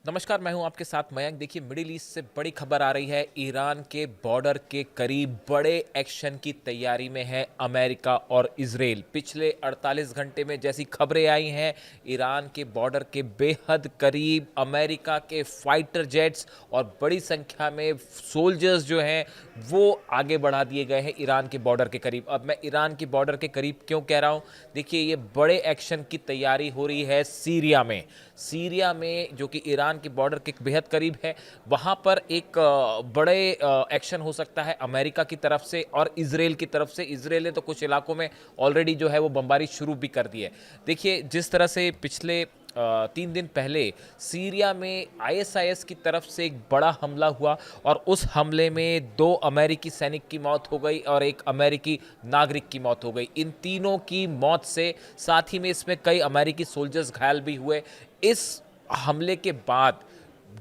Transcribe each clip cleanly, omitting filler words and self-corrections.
नमस्कार, मैं हूं आपके साथ मयंक। देखिए, मिडिल ईस्ट से बड़ी खबर आ रही है। ईरान के बॉर्डर के करीब बड़े एक्शन की तैयारी में है अमेरिका और इजराइल। पिछले 48 घंटे में जैसी खबरें आई हैं, ईरान के बॉर्डर के बेहद करीब अमेरिका के फाइटर जेट्स और बड़ी संख्या में सोल्जर्स जो हैं वो आगे बढ़ा दिए गए हैं ईरान के बॉर्डर के करीब। अब मैं ईरान के बॉर्डर के करीब क्यों कह रहा हूं? देखिए, ये बड़े एक्शन की तैयारी हो रही है सीरिया में। सीरिया में, जो कि ईरान के बॉर्डर के बेहद करीब है, वहाँ पर एक बड़े एक्शन हो सकता है अमेरिका की तरफ से और इजराइल की तरफ से। इजराइल ने तो कुछ इलाकों में ऑलरेडी जो है वो बमबारी शुरू भी कर दी है। देखिए, जिस तरह से पिछले 3 दिन पहले सीरिया में आईएसआईएस की तरफ से एक बड़ा हमला हुआ और उस हमले में 2 अमेरिकी सैनिक की मौत हो गई और एक अमेरिकी नागरिक की मौत हो गई। इन तीनों की मौत से साथ ही में इसमें कई अमेरिकी सोल्जर्स घायल भी हुए। इस हमले के बाद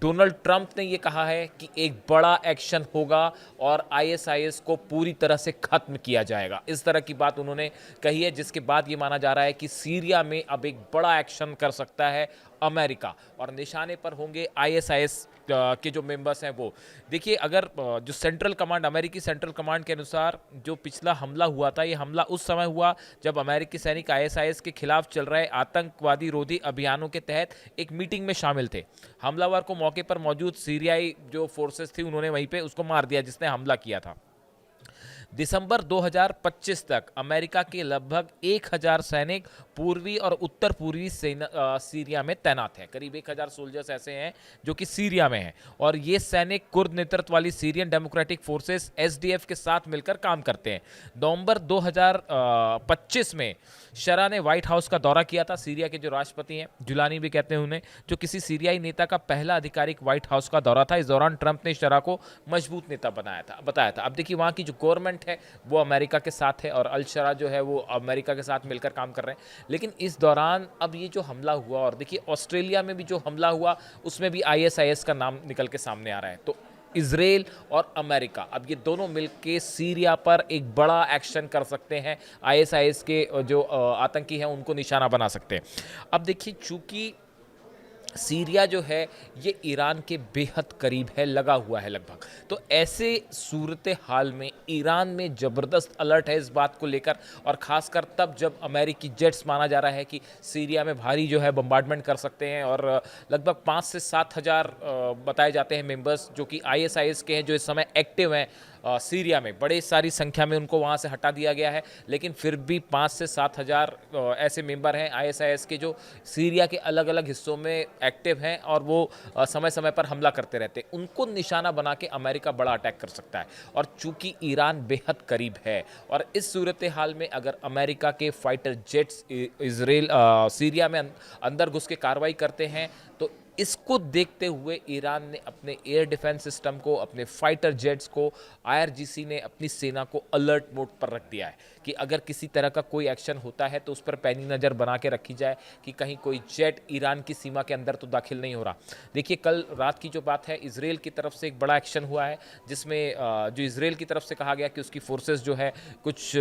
डोनाल्ड ट्रंप ने यह कहा है कि एक बड़ा एक्शन होगा और आईएसआईएस को पूरी तरह से खत्म किया जाएगा। इस तरह की बात उन्होंने कही है, जिसके बाद ये माना जा रहा है कि सीरिया में अब एक बड़ा एक्शन कर सकता है अमेरिका और निशाने पर होंगे आईएसआईएस के जो मेंबर्स हैं वो। देखिए, अगर जो सेंट्रल कमांड, अमेरिकी सेंट्रल कमांड के अनुसार जो पिछला हमला हुआ था, ये हमला उस समय हुआ जब अमेरिकी सैनिक आईएसआईएस के खिलाफ चल रहे आतंकवादी रोधी अभियानों के तहत एक मीटिंग में शामिल थे। हमलावर को मौके पर मौजूद सीरियाई जो फोर्सेस थी उन्होंने वहीं पे उसको मार दिया जिसने हमला किया था। दिसंबर 2025 तक अमेरिका के लगभग 1000 सैनिक पूर्वी और उत्तर पूर्वी सीरिया में तैनात हैं। करीब 1000 सोल्जर्स ऐसे हैं जो कि सीरिया में हैं और ये सैनिक कुर्द नेतृत्व वाली सीरियन डेमोक्रेटिक फोर्सेस एसडीएफ के साथ मिलकर काम करते हैं। नवंबर 2025 में शरा ने व्हाइट हाउस का दौरा किया था। सीरिया के जो राष्ट्रपति हैं, जुलानी भी कहते हैं उन्हें, जो किसी सीरियाई नेता का पहला आधिकारिक व्हाइट हाउस का दौरा था। इस दौरान ट्रंप ने शरा को मजबूत नेता बताया था। अब देखिए, वहाँ की जो गवर्नमेंट है वो अमेरिका के साथ है और अल शरा जो है वो अमेरिका के साथ मिलकर काम कर रहे हैं। लेकिन इस दौरान अब ये जो हमला हुआ, और देखिए ऑस्ट्रेलिया में भी जो हमला हुआ उसमें भी आईएसआईएस का नाम निकल के सामने आ रहा है। तो इजराइल और अमेरिका अब ये दोनों मिलकर सीरिया पर एक बड़ा एक्शन कर सकते हैं। आईएसआईएस के जो आतंकी हैं उनको निशाना बना सकते हैं। अब देखिए, चूंकि सीरिया जो है ये ईरान के बेहद करीब है, लगा हुआ है लगभग, तो ऐसे सूरत हाल में ईरान में ज़बरदस्त अलर्ट है इस बात को लेकर। और ख़ासकर तब जब अमेरिकी जेट्स, माना जा रहा है कि सीरिया में भारी जो है बम्बार्डमेंट कर सकते हैं और लगभग 5 से 7 हज़ार बताए जाते हैं मेंबर्स जो कि आईएसआईएस के हैं, जो इस समय एक्टिव हैं सीरिया में। बड़ी सारी संख्या में उनको वहाँ से हटा दिया गया है, लेकिन फिर भी 5 से 7 हज़ार ऐसे मेंबर हैं आईएसआईएस के जो सीरिया के अलग अलग हिस्सों में एक्टिव हैं और वो समय समय पर हमला करते रहते हैं। उनको निशाना बना के अमेरिका बड़ा अटैक कर सकता है। और चूंकि ईरान बेहद करीब है और इस सूरत हाल में अगर अमेरिका के फाइटर जेट्स इसराइल सीरिया में अंदर घुस के कार्रवाई करते हैं, तो इसको देखते हुए ईरान ने अपने एयर डिफेंस सिस्टम को, अपने फाइटर जेट्स को, आईआरजीसी ने अपनी सेना को अलर्ट मोड पर रख दिया है कि अगर किसी तरह का कोई एक्शन होता है तो उस पर पैनी नज़र बना के रखी जाए कि कहीं कोई जेट ईरान की सीमा के अंदर तो दाखिल नहीं हो रहा। देखिए, कल रात की जो बात है, इजराइल की तरफ से एक बड़ा एक्शन हुआ है जिसमें जो इजराइल की तरफ से कहा गया कि उसकी फोर्सेस जो है कुछ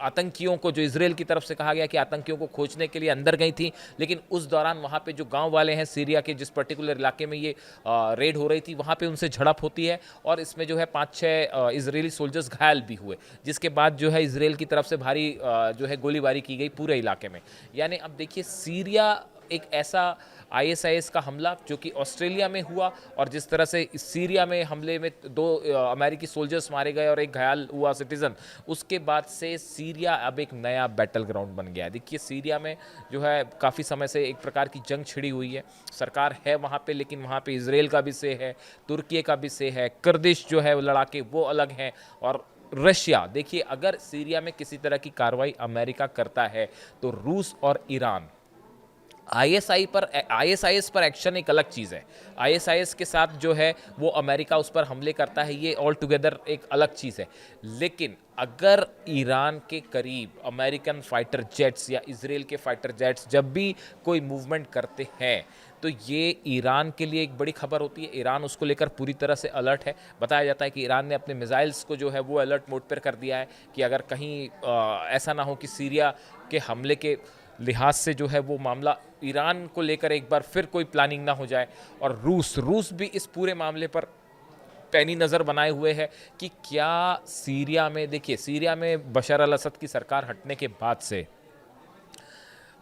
आतंकियों को, जो इजराइल की तरफ से कहा गया कि आतंकियों को खोजने के लिए अंदर गई थी, लेकिन उस दौरान वहाँ पे जो गांव वाले हैं सीरिया के, जिस पर्टिकुलर इलाके में ये रेड हो रही थी, वहाँ पे उनसे झड़प होती है और इसमें जो है 5-6 इजरायली सोल्जर्स घायल भी हुए, जिसके बाद जो है इजराइल की तरफ से भारी जो है गोलीबारी की गई पूरे इलाके में। यानी अब देखिए, सीरिया एक ऐसा आईएसआईएस का हमला जो कि ऑस्ट्रेलिया में हुआ और जिस तरह से सीरिया में हमले में 2 अमेरिकी सोल्जर्स मारे गए और एक घायल हुआ सिटीजन, उसके बाद से सीरिया अब एक नया बैटल ग्राउंड बन गया है। देखिए, सीरिया में जो है काफ़ी समय से एक प्रकार की जंग छिड़ी हुई है। सरकार है वहाँ पे, लेकिन वहाँ पे इजराइल का भी से है, तुर्की का भी से है, कुर्दिश जो है लड़ाके वो अलग हैं और रशिया। देखिए, अगर सीरिया में किसी तरह की कार्रवाई अमेरिका करता है तो रूस और ईरान, आईएसआईएस पर एक्शन एक अलग चीज़ है। आईएसआईएस के साथ जो है वो अमेरिका उस पर हमले करता है, ये ऑल टुगेदर एक अलग चीज़ है। लेकिन अगर ईरान के करीब अमेरिकन फाइटर जेट्स या इजराइल के फाइटर जेट्स जब भी कोई मूवमेंट करते हैं, तो ये ईरान के लिए एक बड़ी खबर होती है। ईरान उसको लेकर पूरी तरह से अलर्ट है। बताया जाता है कि ईरान ने अपने मिसाइल्स को जो है वो अलर्ट मोड पर कर दिया है कि अगर कहीं ऐसा ना हो कि सीरिया के हमले के लिहाज से जो है वो मामला ईरान को लेकर एक बार फिर कोई प्लानिंग ना हो जाए। और रूस भी इस पूरे मामले पर पैनी नज़र बनाए हुए है कि क्या सीरिया में, देखिए सीरिया में बशर अल असद की सरकार हटने के बाद से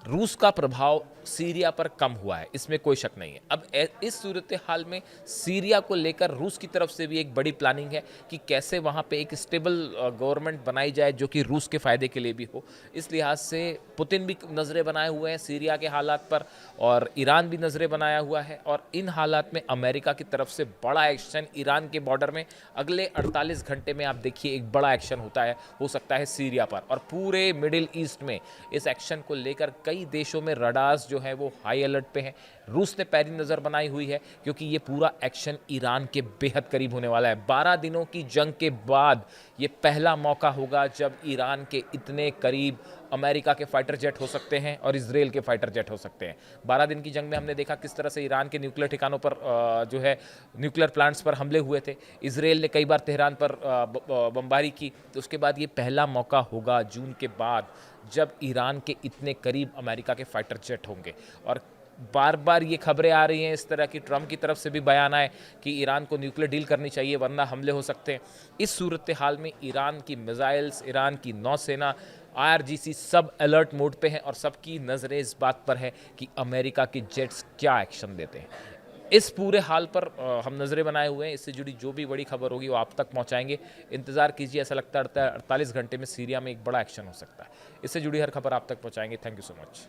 रूस का प्रभाव सीरिया पर कम हुआ है, इसमें कोई शक नहीं है। अब इस सूरत हाल में सीरिया को लेकर रूस की तरफ से भी एक बड़ी प्लानिंग है कि कैसे वहाँ पे एक स्टेबल गवर्नमेंट बनाई जाए जो कि रूस के फ़ायदे के लिए भी हो। इस लिहाज से पुतिन भी नज़रें बनाए हुए हैं सीरिया के हालात पर, और ईरान भी नज़रें बनाया हुआ है। और इन हालात में अमेरिका की तरफ से बड़ा एक्शन ईरान के बॉर्डर में अगले 48 घंटे में आप देखिए एक बड़ा एक्शन होता है, हो सकता है सीरिया पर। और पूरे मिडिल ईस्ट में इस एक्शन को लेकर कई देशों में रडार्स जो है वो हाई अलर्ट पे हैं। रूस ने पैनी नज़र बनाई हुई है क्योंकि ये पूरा एक्शन ईरान के बेहद करीब होने वाला है। 12 दिनों की जंग के बाद ये पहला मौका होगा जब ईरान के इतने करीब अमेरिका के फाइटर जेट हो सकते हैं और इजराइल के फाइटर जेट हो सकते हैं। 12 दिन की जंग में हमने देखा किस तरह से ईरान के न्यूक्लियर ठिकानों पर जो है न्यूक्लियर प्लांट्स पर हमले हुए थे। इजराइल ने कई बार तेहरान पर बमबारी की। तो उसके बाद ये पहला मौका होगा जून के बाद जब ईरान के इतने करीब अमेरिका के फाइटर जेट होंगे। और बार बार ये खबरें आ रही हैं इस तरह की, ट्रम्प की तरफ से भी बयान आए कि ईरान को न्यूक्लियर डील करनी चाहिए वरना हमले हो सकते हैं। इस सूरत हाल में ईरान की मिसाइल्स, ईरान की नौसेना, IRGC सब अलर्ट मोड पे हैं और सबकी नज़रें इस बात पर है कि अमेरिका के जेट्स क्या एक्शन देते हैं। इस पूरे हाल पर हम नज़रें बनाए हुए हैं। इससे जुड़ी जो भी बड़ी खबर होगी वो आप तक पहुंचाएंगे। इंतज़ार कीजिए, ऐसा लगता है 48 घंटे में सीरिया में एक बड़ा एक्शन हो सकता है। इससे जुड़ी हर खबर आप तक पहुंचाएंगे। Thank you so much.